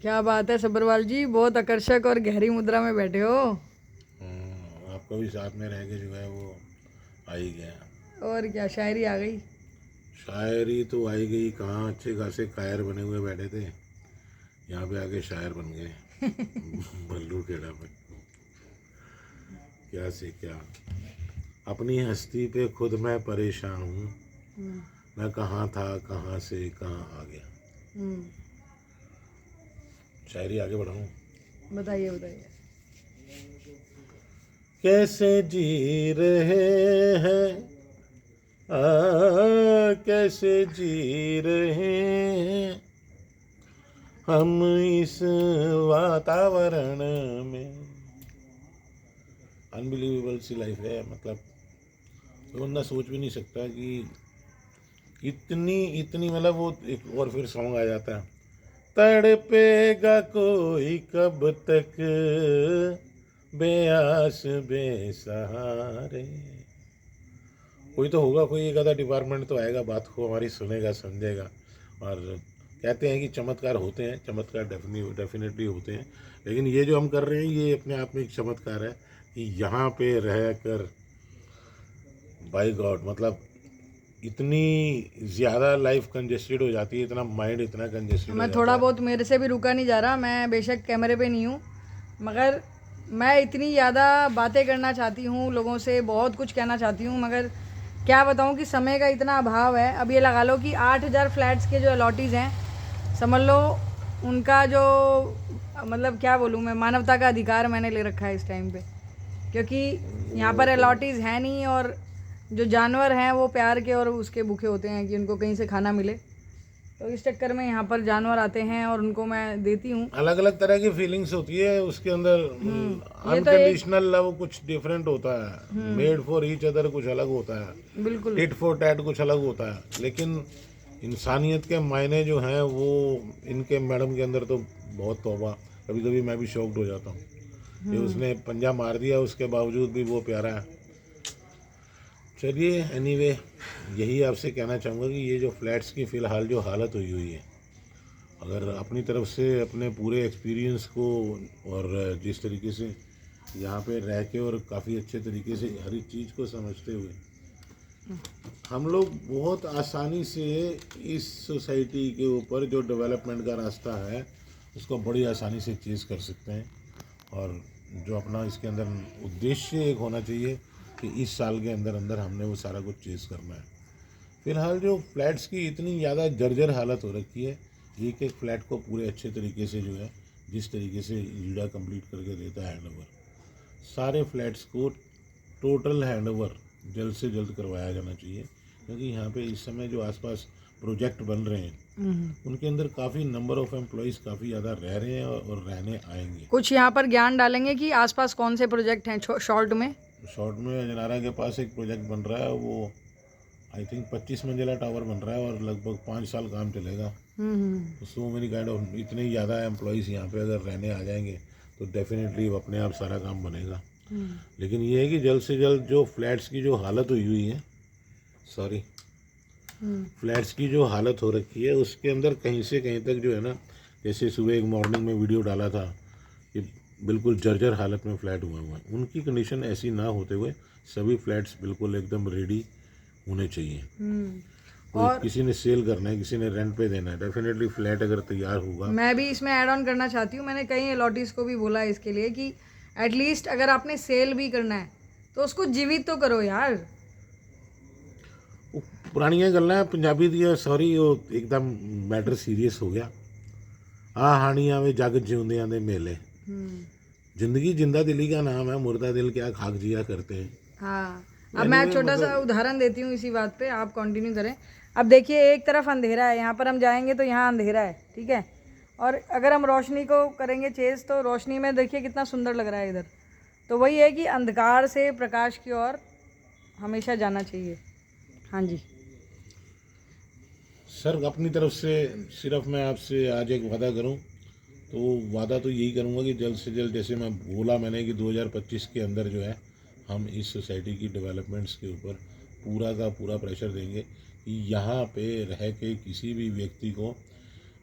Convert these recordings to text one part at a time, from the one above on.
क्या बात है सब्रवाल जी, बहुत आकर्षक और गहरी मुद्रा में बैठे हो। आपको भी साथ में रह के जो है वो आ ही गया। और क्या, शायरी आ गई। शायरी तो आई गई कहाँ, अच्छे खासे कायर बने हुए बैठे थे, यहाँ पे आके शायर बन गए। बल्लू खेड़ा में क्या से क्या। अपनी हस्ती पे खुद मैं परेशान हूँ, हम्म, मैं कहाँ था कहाँ से कहाँ आ गया। हम्म, शायरी आगे बढ़ाऊँ। बताइए बताइए। कैसे जी रहे हैं, कैसे जी रहे हैं हम इस वातावरण में। अनबिलीवेबल सी लाइफ है, मतलब तो बंदा सोच भी नहीं सकता कि इतनी इतनी, मतलब वो एक और फिर सॉन्ग आ जाता है, तड़पेगा कोई कब तक बेआस बेसहारे। कोई तो होगा, कोई एक आधा डिपार्टमेंट तो आएगा, बात को हमारी सुनेगा समझेगा। और कहते हैं कि चमत्कार होते हैं, चमत्कार डेफिनेटली होते हैं, लेकिन ये जो हम कर रहे हैं ये अपने आप में एक चमत्कार है कि यहाँ पे रह कर, बाय गॉड, मतलब इतनी ज़्यादा लाइफ कंजेस्टेड हो जाती है, इतना माइंड इतना कंजेस्टेड हो मैं जाता थोड़ा है। बहुत, मेरे से भी रुका नहीं जा रहा। मैं बेशक कैमरे पे नहीं हूँ, मगर मैं इतनी ज़्यादा बातें करना चाहती हूँ लोगों से, बहुत कुछ कहना चाहती हूँ, मगर क्या बताऊँ कि समय का इतना अभाव है। अब ये लगा लो कि 8,000 फ्लैट्स के जो अलॉटीज़ हैं, समझ लो उनका जो, मतलब क्या बोलूँ मैं, मानवता का अधिकार मैंने ले रखा है इस टाइम पे, क्योंकि यहाँ वो पर तो अलॉटीज़ हैं नहीं, और जो जानवर हैं वो प्यार के और उसके भूखे होते हैं कि उनको कहीं से खाना मिले। तो इस चक्कर में यहाँ पर जानवर आते हैं और उनको मैं देती हूँ। अलग अलग तरह की फीलिंग्स होती है उसके अंदर। ये तो एक, अनकंडीशनल लव कुछ डिफरेंट होता है, मेड फॉर ईच अदर कुछ अलग होता है, बिल्कुल। टिट फॉर टैट कुछ अलग होता है, लेकिन इंसानियत के मायने जो हैं वो इनके मैडम के अंदर तो बहुत तौबा। कभी कभी मैं भी शॉक्ड हो जाता हूँ कि उसने पंजा मार दिया उसके बावजूद भी वो प्यारा है। चलिए एनीवे, यही आपसे कहना चाहूँगा कि ये जो फ्लैट्स की फ़िलहाल जो हालत हुई हुई है, अगर अपनी तरफ से अपने पूरे एक्सपीरियंस को और जिस तरीके से यहाँ पे रह के और काफ़ी अच्छे तरीके से हर एक चीज़ को समझते हुए हम लोग बहुत आसानी से इस सोसाइटी के ऊपर जो डेवलपमेंट का रास्ता है उसको बड़ी आसानी से चेज़ कर सकते हैं। और जो अपना इसके अंदर उद्देश्य एक होना चाहिए कि इस साल के अंदर अंदर हमने वो सारा कुछ चेज़ करना है। फिलहाल जो फ्लैट्स की इतनी ज़्यादा जर्जर हालत हो रखी है, एक एक फ्लैट को पूरे अच्छे तरीके से जो है, जिस तरीके से ईड़ा कंप्लीट करके देता है हैंड ओवर, सारे फ्लैट्स को टोटल हैंड ओवर जल्द से जल्द करवाया जाना चाहिए। क्योंकि यहाँ पे इस समय जो आसपास प्रोजेक्ट बन रहे हैं उनके अंदर काफ़ी नंबर ऑफ़ एम्प्लॉयज़ काफ़ी ज़्यादा रह रहे हैं और रहने आएंगे। कुछ यहाँ पर ज्ञान डालेंगे कि आसपास कौन से प्रोजेक्ट हैं शॉर्ट में। शॉर्ट में अजनारा के पास एक प्रोजेक्ट बन रहा है, वो आई थिंक 25 मंजिला टावर बन रहा है और लगभग 5 साल काम चलेगा। तो सो मेनी काइंड ऑफ, इतने ज़्यादा एम्प्लॉयज़ यहाँ पे अगर रहने आ जाएंगे तो डेफिनेटली अपने आप सारा काम बनेगा। लेकिन ये है कि जल्द से जल्द जो फ्लैट्स की जो हालत हुई हुई है, सॉरी, फ्लैट्स की जो हालत हो रखी है उसके अंदर कहीं से कहीं तक जो है ना, जैसे सुबह एक मॉर्निंग में वीडियो डाला था कि बिल्कुल जर्जर हालत में फ्लैट हुए हुए हैं, उनकी कंडीशन ऐसी ना होते हुए सभी फ्लैट्स बिल्कुल एकदम रेडी होने चाहिए। कोई और किसी ने सेल करना है, किसी ने रेंट पे देना है, डेफिनेटली फ्लैट अगर तैयार होगा। मैं भी इसमें ऐड ऑन करना चाहती हूँ। मैंने कई अलॉटीज़ को भी बोला है इसके लिए कि एटलीस्ट अगर आपने सेल भी करना है तो उसको जीवित तो करो यार। वो पुरानियां गल्लां है पंजाबी दी, सॉरी वो एकदम मैटर सीरियस हो गया। आ हानियां वे जग जिਉਂਦਿਆਂ ਦੇ मेले, जिंदगी जिंदा दिली का नाम है, मुर्दा दिल क्या खाक जिया करते हैं। हाँ, अब मैं एनीवे छोटा सा मगर उदाहरण देती हूँ इसी बात पे, आप कंटिन्यू करें। अब देखिए, एक तरफ अंधेरा है, यहाँ पर हम जाएंगे तो यहाँ अंधेरा है, ठीक है, और अगर हम रोशनी को करेंगे चेज़ तो रोशनी में देखिए कितना सुंदर लग रहा है इधर। तो वही है कि अंधकार से प्रकाश की ओर हमेशा जाना चाहिए। हाँ जी। सर अपनी तरफ से सिर्फ मैं आपसे आज एक वादा करूं, तो वादा तो यही करूंगा कि जल्द से जल्द, जैसे मैं बोला मैंने कि 2025 के अंदर जो है हम इस सोसाइटी की डेवलपमेंट्स के ऊपर पूरा का पूरा प्रेशर देंगे कि यहाँ पे रह के किसी भी व्यक्ति को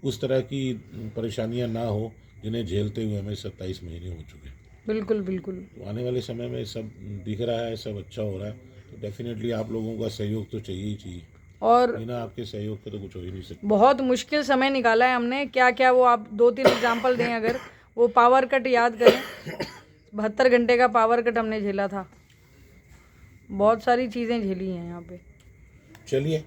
उस तरह की परेशानियां ना हो जिन्हें झेलते हुए हमें 27 महीने हो चुके हैं। बिल्कुल बिल्कुल। तो आने वाले समय में सब दिख रहा है, सब अच्छा हो रहा है। तो डेफिनेटली आप लोगों का सहयोग तो चाहिए ही चाहिए, और बिना आपके सहयोग के तो कुछ हो ही नहीं सकता। बहुत मुश्किल समय निकाला है हमने। क्या क्या वो आप 2-3 एग्जाम्पल दें अगर। वो पावर कट याद करें, 72 घंटे का पावर कट हमने झेला था। बहुत सारी चीज़ें झेली हैं यहाँ पे। चलिए,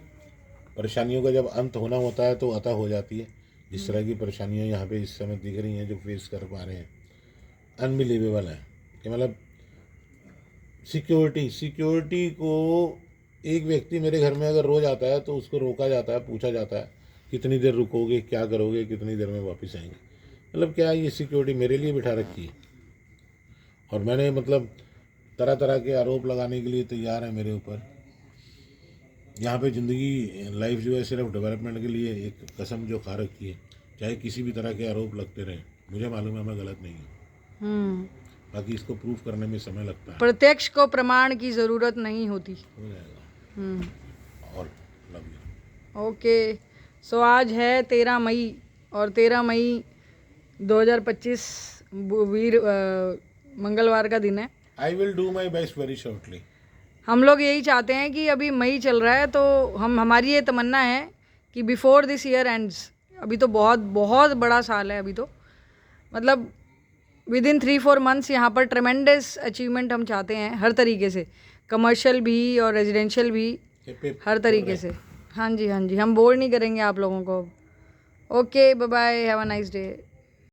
परेशानियों का जब अंत होना होता है तो अता हो जाती है। जिस तरह की परेशानियां यहाँ पे इस समय दिख रही हैं, जो फेस कर पा रहे हैं, अनबिलीवेबल है। कि मतलब सिक्योरिटी को, एक व्यक्ति मेरे घर में अगर रोज आता है तो उसको रोका जाता है, पूछा जाता है कितनी देर रुकोगे, क्या करोगे, कितनी देर में वापस आएंगे। मतलब क्या ये सिक्योरिटी मेरे लिए बिठा रखी है? और मैंने मतलब तरह तरह के आरोप लगाने के लिए तैयार है मेरे ऊपर। यहाँ पे ज़िंदगी, लाइफ जो है सिर्फ डेवलपमेंट के लिए एक कसम जो खा रखी है, चाहे किसी भी तरह के आरोप लगते रहे। मुझे मालूम है मैं गलत नहीं हूँ, बाकी इसको प्रूव करने में समय लगता है। प्रत्यक्ष को प्रमाण की ज़रूरत नहीं होती। हो जाएगा। और लव यू। ओके, सो आज है 13 मई और 13 मई 2025 मंगलवार का दिन है। I will do my best very shortly. हम लोग यही चाहते हैं कि अभी मई चल रहा है तो हमारी ये तमन्ना है कि बिफोर दिस ईयर एंड्स, अभी तो बहुत बहुत बड़ा साल है अभी तो, मतलब विद इन 3-4 मंथ्स यहाँ पर ट्रेमेंडस अचीवमेंट हम चाहते हैं हर तरीके से, कमर्शियल भी और रेजिडेंशियल भी, हर तरीके से। हाँ जी, हम बोर नहीं करेंगे आप लोगों को। Okay, bye bye, have a nice day.